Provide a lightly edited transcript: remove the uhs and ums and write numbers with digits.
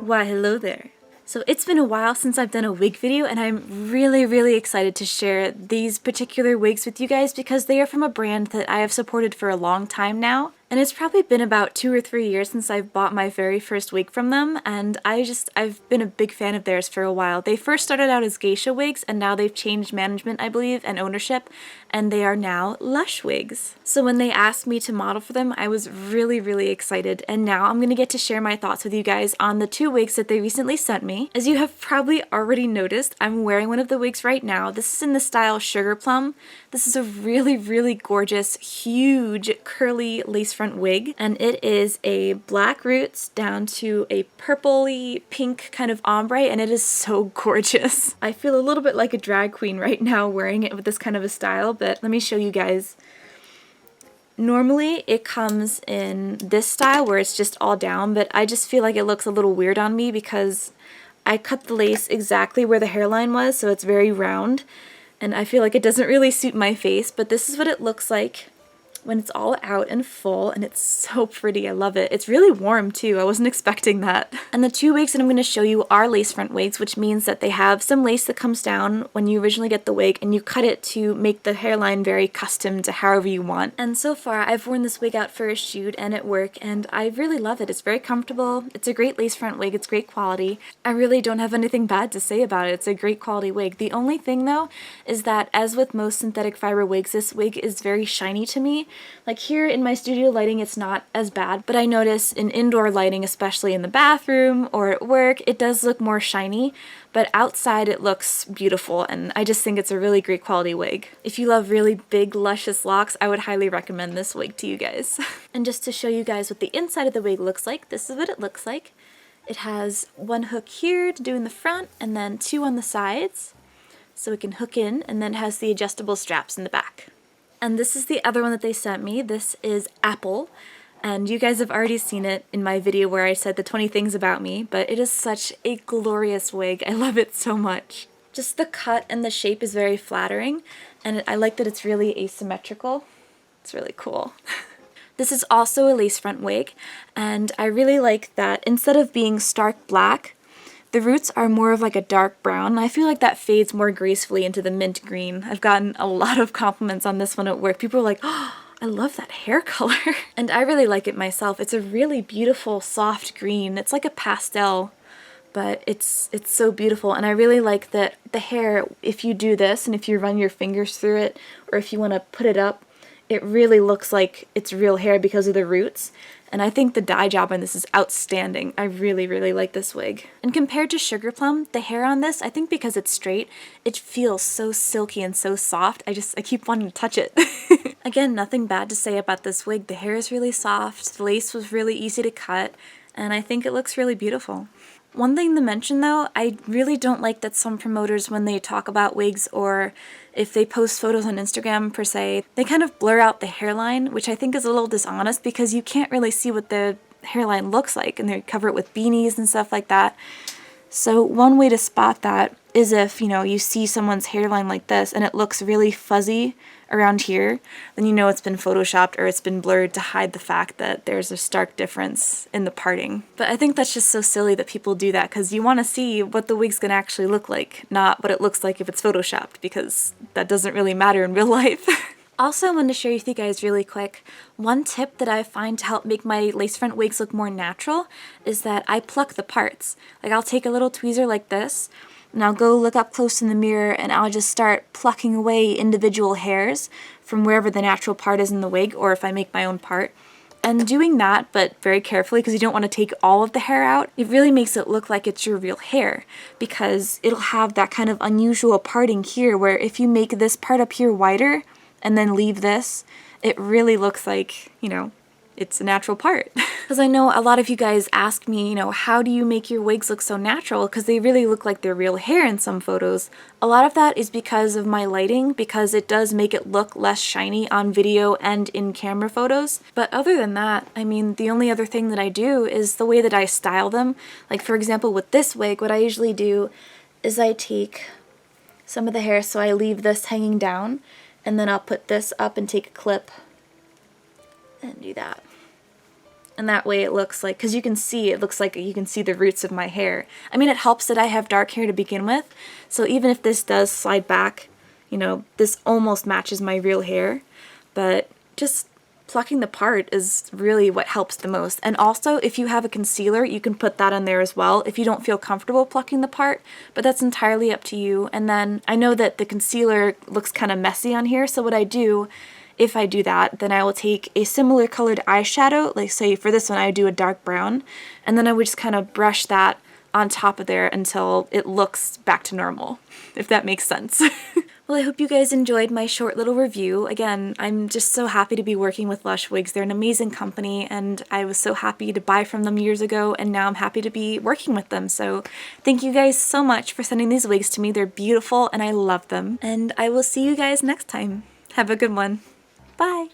Why, hello there. So it's been a while since I've done a wig video, and I'm really excited to share these particular wigs with you guys because they are from a brand that I have supported for a long time now. And it's probably been about 2 or 3 years since I've bought my very first wig from them, and I've been a big fan of theirs for a while. They first started out as geisha wigs, and now they've changed management, I believe, and ownership, and they are now Lush WIGs. So when they asked me to model for them, I was really excited, and now I'm gonna get to share my thoughts with you guys on the 2 wigs that they recently sent me. As you have probably already noticed, I'm wearing one of the wigs right now. This is in the style Sugarplum. This is a really gorgeous, huge, curly lace front wig, and it is a black roots down to a purpley pink kind of ombre, and it is so gorgeous. I feel a little bit like a drag queen right now wearing it with this kind of a style, but let me show you guys. Normally it comes in this style where it's just all down, but I just feel like it looks a little weird on me because I cut the lace exactly where the hairline was, so it's very round, and I feel like it doesn't really suit my face, but this is what it looks like when it's all out and full, and it's so pretty. I love it. It's really warm too. I wasn't expecting that. And the 2 wigs that I'm going to show you are lace front wigs, which means that they have some lace that comes down when you originally get the wig, and you cut it to make the hairline very custom to however you want. And so far, I've worn this wig out for a shoot and at work, and I really love it. It's very comfortable. It's a great lace front wig. It's great quality. I really don't have anything bad to say about it. It's a great quality wig. The only thing though is that, as with most synthetic fiber wigs, this wig is very shiny to me. Like here in my studio lighting, it's not as bad, but I notice in indoor lighting, especially in the bathroom or at work, it does look more shiny, but outside it looks beautiful, and I just think it's a really great quality wig. If you love really big, luscious locks, I would highly recommend this wig to you guys. And just to show you guys what the inside of the wig looks like, this is what it looks like. It has 1 hook here to do in the front, and then 2 on the sides, so it can hook in, and then it has the adjustable straps in the back. And this is the other one that they sent me. This is Apple, and you guys have already seen it in my video where I said the 20 things about me, but it is such a glorious wig. I love it so much. Just the cut and the shape is very flattering, and I like that it's really asymmetrical. It's really cool. This is also a lace front wig, and I really like that instead of being stark black, the roots are more of like a dark brown. I feel like that fades more gracefully into the mint green. I've gotten a lot of compliments on this one at work. People are like, oh, I love that hair color. And I really like it myself. It's a really beautiful soft green. It's like a pastel, but it's so beautiful. And I really like that the hair, if you do this and if you run your fingers through it, or if you want to put it up, it really looks like it's real hair because of the roots. And I think the dye job on this is outstanding. I really like this wig. And compared to Sugarplum, the hair on this, I think because it's straight, it feels so silky and so soft. I keep wanting to touch it. Again, nothing bad to say about this wig. The hair is really soft, the lace was really easy to cut, and I think it looks really beautiful. One thing to mention though, I really don't like that some promoters, when they talk about wigs or if they post photos on Instagram per se, they kind of blur out the hairline, which I think is a little dishonest because you can't really see what the hairline looks like, and they cover it with beanies and stuff like that. So one way to spot that is if, you know, you see someone's hairline like this and it looks really fuzzy around here, then you know it's been photoshopped or it's been blurred to hide the fact that there's a stark difference in the parting. But I think that's just so silly that people do that, because you want to see what the wig's gonna actually look like, not what it looks like if it's photoshopped, because that doesn't really matter in real life. Also, I wanted to share with you guys really quick, one tip that I find to help make my lace front wigs look more natural is that I pluck the parts. Like, I'll take a little tweezer like this, and I'll go look up close in the mirror, and I'll just start plucking away individual hairs from wherever the natural part is in the wig, or if I make my own part. And doing that, but very carefully because you don't want to take all of the hair out, it really makes it look like it's your real hair, because it'll have that kind of unusual parting here where if you make this part up here wider and then leave this, it really looks like, you know, it's a natural part. Because I know a lot of you guys ask me, you know, how do you make your wigs look so natural? Because they really look like they're real hair in some photos. A lot of that is because of my lighting, because it does make it look less shiny on video and in camera photos. But other than that, I mean, the only other thing that I do is the way that I style them. Like, for example, with this wig, what I usually do is I take some of the hair, so I leave this hanging down, and then I'll put this up and take a clip and do that. And that way it looks like, because you can see, it looks like you can see the roots of my hair. I mean, it helps that I have dark hair to begin with, so even if this does slide back, you know, this almost matches my real hair, but just plucking the part is really what helps the most. And also, if you have a concealer, you can put that in there as well if you don't feel comfortable plucking the part, but that's entirely up to you. And then I know that the concealer looks kind of messy on here, so what I do, if I do that, then I will take a similar colored eyeshadow, like say for this one I do a dark brown, and then I would just kind of brush that on top of there until it looks back to normal, if that makes sense. Well, I hope you guys enjoyed my short little review. Again, I'm just so happy to be working with Lush Wigs. They're an amazing company, and I was so happy to buy from them years ago, and now I'm happy to be working with them. So thank you guys so much for sending these wigs to me. They're beautiful, and I love them. And I will see you guys next time. Have a good one. Bye!